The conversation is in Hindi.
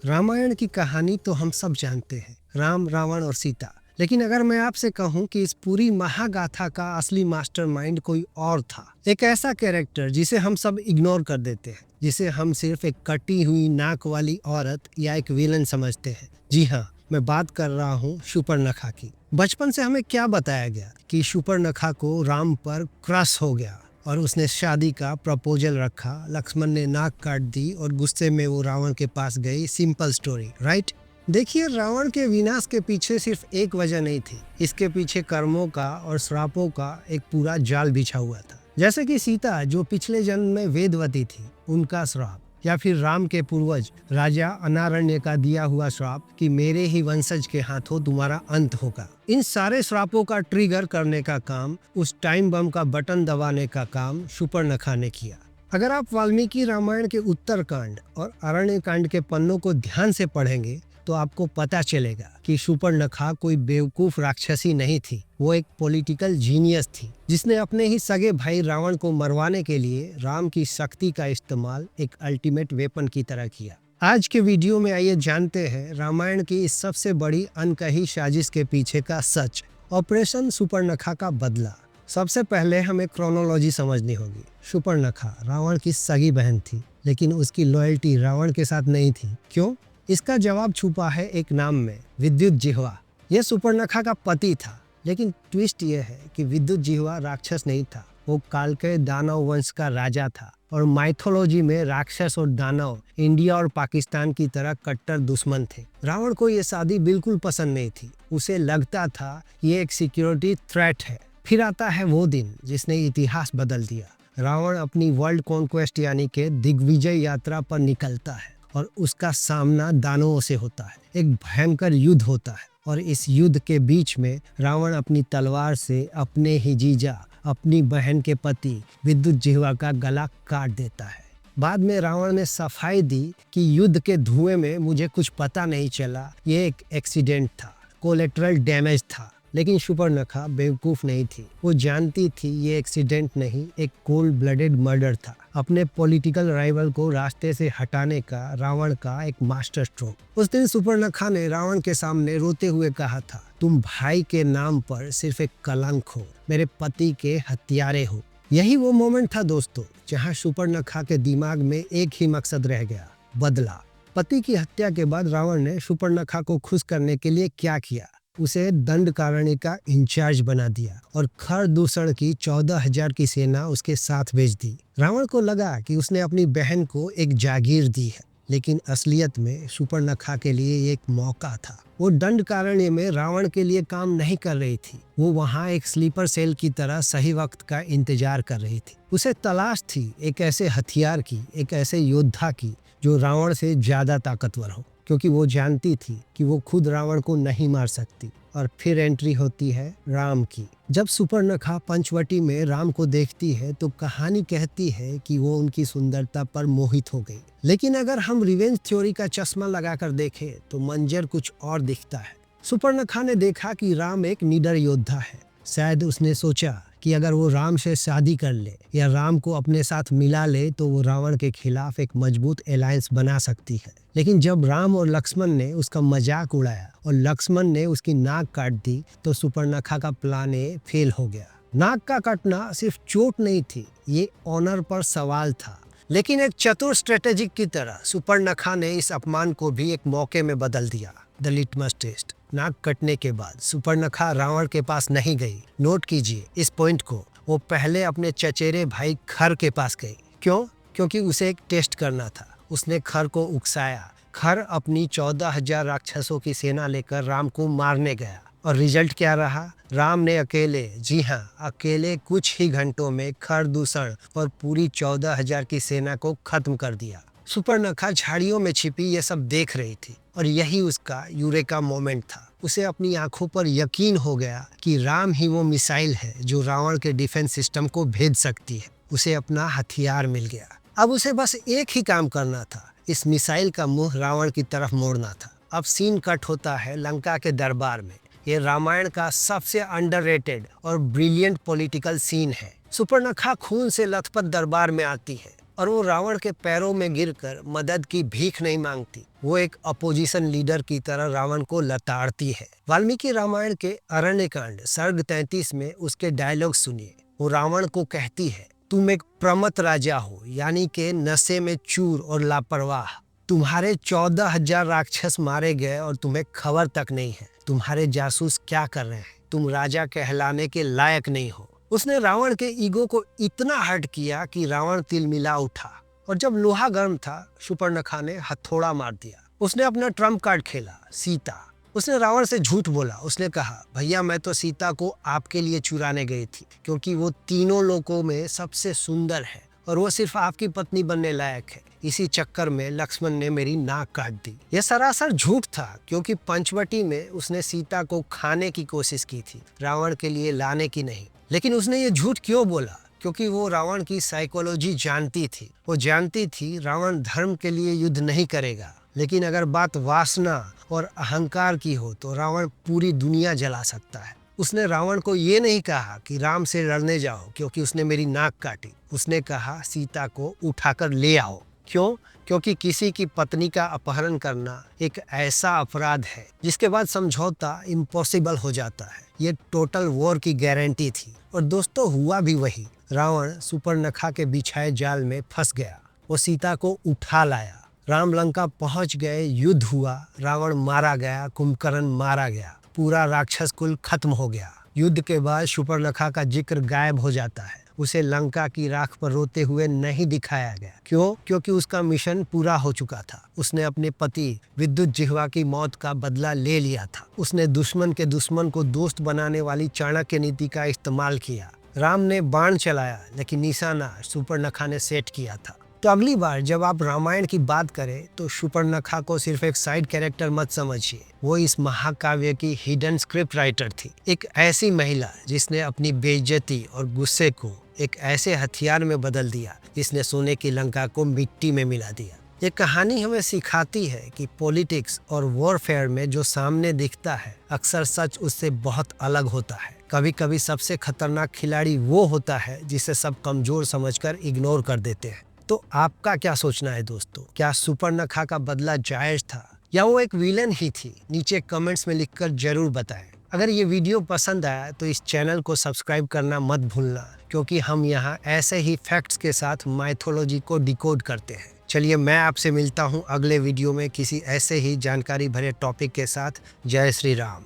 रामायण की कहानी तो हम सब जानते हैं, राम, रावण और सीता। लेकिन अगर मैं आपसे कहूं कि इस पूरी महागाथा का असली मास्टरमाइंड कोई और था, एक ऐसा कैरेक्टर जिसे हम सब इग्नोर कर देते हैं, जिसे हम सिर्फ एक कटी हुई नाक वाली औरत या एक विलन समझते हैं। जी हाँ, मैं बात कर रहा हूँ शूर्पणखा की। बचपन से हमें क्या बताया गया कि शूर्पणखा को राम पर क्रश हो गया और उसने शादी का प्रपोजल रखा, लक्ष्मण ने नाक काट दी और गुस्से में वो रावण के पास गई। Simple story, right? देखिए, रावण के विनाश के पीछे सिर्फ एक वजह नहीं थी, इसके पीछे कर्मों का और श्रापों का एक पूरा जाल बिछा हुआ था। जैसे कि सीता, जो पिछले जन्म में वेदवती थी, उनका श्राप, या फिर राम के पूर्वज राजा अनारण्य का दिया हुआ श्राप कि मेरे ही वंशज के हाथों तुम्हारा अंत होगा। इन सारे श्रापों का ट्रिगर करने का काम, उस टाइम बम का बटन दबाने का काम शूर्पणखा ने किया। अगर आप वाल्मीकि रामायण के उत्तरकांड और अरण्य कांड के पन्नों को ध्यान से पढ़ेंगे तो आपको पता चलेगा कि शूर्पणखा कोई बेवकूफ राक्षसी नहीं थी। वो एक पॉलिटिकल जीनियस थी, जिसने अपने ही सगे भाई रावण को मरवाने के लिए राम की शक्ति का इस्तेमाल एक अल्टीमेट वेपन की तरह किया। आज के वीडियो में आइए जानते हैं रामायण की इस सबसे बड़ी अनकही साजिश के पीछे का सच, ऑपरेशन शूर्पणखा का बदला। सबसे पहले हमें क्रोनोलॉजी समझनी होगी। शूर्पणखा रावण की सगी बहन थी, लेकिन उसकी लॉयल्टी रावण के साथ नहीं थी। क्यों? इसका जवाब छुपा है एक नाम में, विद्युतजिह्वा। यह शूर्पणखा का पति था, लेकिन ट्विस्ट यह है कि विद्युतजिह्वा राक्षस नहीं था। वो कालकेय दानव वंश का राजा था, और माइथोलॉजी में राक्षस और दानव इंडिया और पाकिस्तान की तरह कट्टर दुश्मन थे। रावण को यह शादी बिल्कुल पसंद नहीं थी। उसे लगता था ये एक सिक्योरिटी थ्रेट है। फिर आता है वो दिन जिसने इतिहास बदल दिया। रावण अपनी वर्ल्ड कॉन्क्वेस्ट यानी के दिग्विजय यात्रा पर निकलता है और उसका सामना दानवों से होता है। एक भयंकर युद्ध होता है, और इस युद्ध के बीच में रावण अपनी तलवार से अपने ही जीजा, अपनी बहन के पति विद्युतजिह्वा का गला काट देता है। बाद में रावण ने सफाई दी कि युद्ध के धुएं में मुझे कुछ पता नहीं चला, ये एक एक्सीडेंट था, कोलेटरल डैमेज था। लेकिन शूर्पणखा बेवकूफ नहीं थी। वो जानती थी ये एक्सीडेंट नहीं, एक कोल्ड ब्लडेड मर्डर था। अपने पॉलिटिकल राइवल को रास्ते से हटाने का रावण का एक मास्टर स्ट्रोक। उस दिन शूर्पणखा ने रावण के सामने रोते हुए कहा था, तुम भाई के नाम पर सिर्फ एक कलंक हो, मेरे पति के हत्यारे हो। यही वो मोमेंट था दोस्तों, जहाँ शूर्पणखा के दिमाग में एक ही मकसद रह गया, बदला। पति की हत्या के बाद रावण ने शूर्पणखा को खुश करने के लिए क्या किया? उसे दंडकारण्य का इंचार्ज बना दिया और खरदूषण की 14,000 की सेना उसके साथ भेज दी। रावण को लगा कि उसने अपनी बहन को एक जागीर दी है, लेकिन असलियत में शूर्पणखा के लिए एक मौका था। वो दंडकारण्य में रावण के लिए काम नहीं कर रही थी, वो वहाँ एक स्लीपर सेल की तरह सही वक्त का इंतजार कर रही थी। उसे तलाश थी एक ऐसे हथियार की, एक ऐसे योद्धा की जो रावण से ज्यादा ताकतवर हो, क्योंकि वो जानती थी कि वो खुद रावण को नहीं मार सकती। और फिर एंट्री होती है राम की। जब शूर्पणखा पंचवटी में राम को देखती है तो कहानी कहती है कि वो उनकी सुंदरता पर मोहित हो गई। लेकिन अगर हम रिवेंज थ्योरी का चश्मा लगाकर देखें तो मंजर कुछ और दिखता है। शूर्पणखा ने देखा कि राम एक निडर योद्धा है। शायद उसने सोचा कि अगर वो राम से शादी कर ले या राम को अपने साथ मिला ले तो वो रावण के खिलाफ एक मजबूत अलायंस बना सकती है। लेकिन जब राम और लक्ष्मण ने उसका मजाक उड़ाया और लक्ष्मण ने उसकी नाक काट दी तो शूर्पणखा का प्लान फेल हो गया। नाक का कटना सिर्फ चोट नहीं थी, ये ऑनर पर सवाल था। लेकिन एक चतुर स्ट्रेटेजिक की तरह शूर्पणखा ने इस अपमान को भी एक मौके में बदल दिया। The litmus test. नाक कटने के बाद शूर्पणखा रावण के पास नहीं गई। नोट कीजिए इस पॉइंट को। वो पहले अपने चचेरे भाई खर के पास गई। क्यों? क्योंकि उसे एक टेस्ट करना था। उसने खर को उकसाया। खर अपनी 14,000 राक्षसों की सेना लेकर राम को मारने गया, और रिजल्ट क्या रहा? राम ने अकेले, जी हाँ अकेले, कुछ ही घंटों में खरदूषण और पूरी 14,000 की सेना को खत्म कर दिया। शूर्पणखा झाड़ियों में छिपी ये सब देख रही थी, और यही उसका यूरेका मोमेंट था। उसे अपनी आंखों पर यकीन हो गया कि राम ही वो मिसाइल है जो रावण के डिफेंस सिस्टम को भेद सकती है। उसे अपना हथियार मिल गया। अब उसे बस एक ही काम करना था, इस मिसाइल का मुंह रावण की तरफ मोड़ना था। अब सीन कट होता है लंका के दरबार में। ये रामायण का सबसे अंडररेटेड और ब्रिलियंट पॉलिटिकल सीन है। शूर्पणखा खून से लथपथ दरबार में आती है और वो रावण के पैरों में गिरकर मदद की भीख नहीं मांगती, वो एक अपोजिशन लीडर की तरह रावण को लताड़ती है। वाल्मीकि रामायण के अरण्यकांड सर्ग 33 में उसके डायलॉग सुनिए। वो रावण को कहती है, तुम एक प्रमत राजा हो, यानी के नशे में चूर और लापरवाह। तुम्हारे 14,000 राक्षस मारे गए और तुम्हें खबर तक नहीं है। तुम्हारे जासूस क्या कर रहे हैं? तुम राजा कहलाने के लायक नहीं हो। उसने रावण के ईगो को इतना हर्ट किया कि रावण तिलमिला उठा, और जब लोहा गर्म था, शूर्पणखा ने हथौड़ा मार दिया। उसने अपना ट्रम्प कार्ड खेला, सीता। उसने रावण से झूठ बोला। उसने कहा, भैया मैं तो सीता को आपके लिए चुराने गई थी, क्योंकि वो तीनों लोगों में सबसे सुंदर है और वो सिर्फ आपकी पत्नी बनने लायक है। इसी चक्कर में लक्ष्मण ने मेरी नाक काट दी। यह सरासर झूठ था, क्योंकि पंचवटी में उसने सीता को खाने की कोशिश की थी, रावण के लिए लाने की नहीं। लेकिन उसने ये झूठ क्यों बोला? क्योंकि वो रावण की साइकोलॉजी जानती थी। वो जानती थी रावण धर्म के लिए युद्ध नहीं करेगा, लेकिन अगर बात वासना और अहंकार की हो तो रावण पूरी दुनिया जला सकता है। उसने रावण को ये नहीं कहा कि राम से लड़ने जाओ क्योंकि उसने मेरी नाक काटी। उसने कहा सीता को उठाकर ले आओ। क्यों? क्योंकि किसी की पत्नी का अपहरण करना एक ऐसा अपराध है जिसके बाद समझौता इम्पॉसिबल हो जाता है। ये टोटल वॉर की गारंटी थी, और दोस्तों हुआ भी वही। रावण शूर्पणखा के बिछाए जाल में फंस गया। वो सीता को उठा लाया। राम लंका पहुंच गए, युद्ध हुआ, रावण मारा गया, कुंभकर्ण मारा गया, पूरा राक्षस कुल खत्म हो गया। युद्ध के बाद शूर्पणखा का जिक्र गायब हो जाता है। उसे लंका की राख पर रोते हुए नहीं दिखाया गया। क्यों? क्योंकि उसका मिशन पूरा हो चुका था। उसने अपने पति विद्युत जिह्वा की मौत का बदला ले लिया था। उसने दुश्मन के दुश्मन को दोस्त बनाने वाली चाणक्य नीति का इस्तेमाल किया। राम ने बाण चलाया, लेकिन निशाना शूर्पणखा ने सेट किया था। तो अगली बार जब आप रामायण की बात करें तो शूर्पणखा को सिर्फ एक साइड कैरेक्टर मत समझिए। वो इस महाकाव्य की हिडन स्क्रिप्ट राइटर थी। एक ऐसी महिला जिसने अपनी बेइज्जती और गुस्से को एक ऐसे हथियार में बदल दिया जिसने सोने की लंका को मिट्टी में मिला दिया। ये कहानी हमें सिखाती है कि पॉलिटिक्स और वॉरफेयर में जो सामने दिखता है, अक्सर सच उससे बहुत अलग होता है। कभी कभी सबसे खतरनाक खिलाड़ी वो होता है जिसे सब कमजोर समझकर इग्नोर कर देते हैं। तो आपका क्या सोचना है दोस्तों? क्या शूर्पणखा का बदला जायज था या वो एक विलन ही थी? नीचे कमेंट्स में लिखकर जरूर बताएं। अगर ये वीडियो पसंद आया तो इस चैनल को सब्सक्राइब करना मत भूलना, क्योंकि हम यहाँ ऐसे ही फैक्ट्स के साथ माइथोलॉजी को डिकोड करते हैं। चलिए मैं आपसे मिलता हूँ अगले वीडियो में किसी ऐसे ही जानकारी भरे टॉपिक के साथ। जय श्री राम।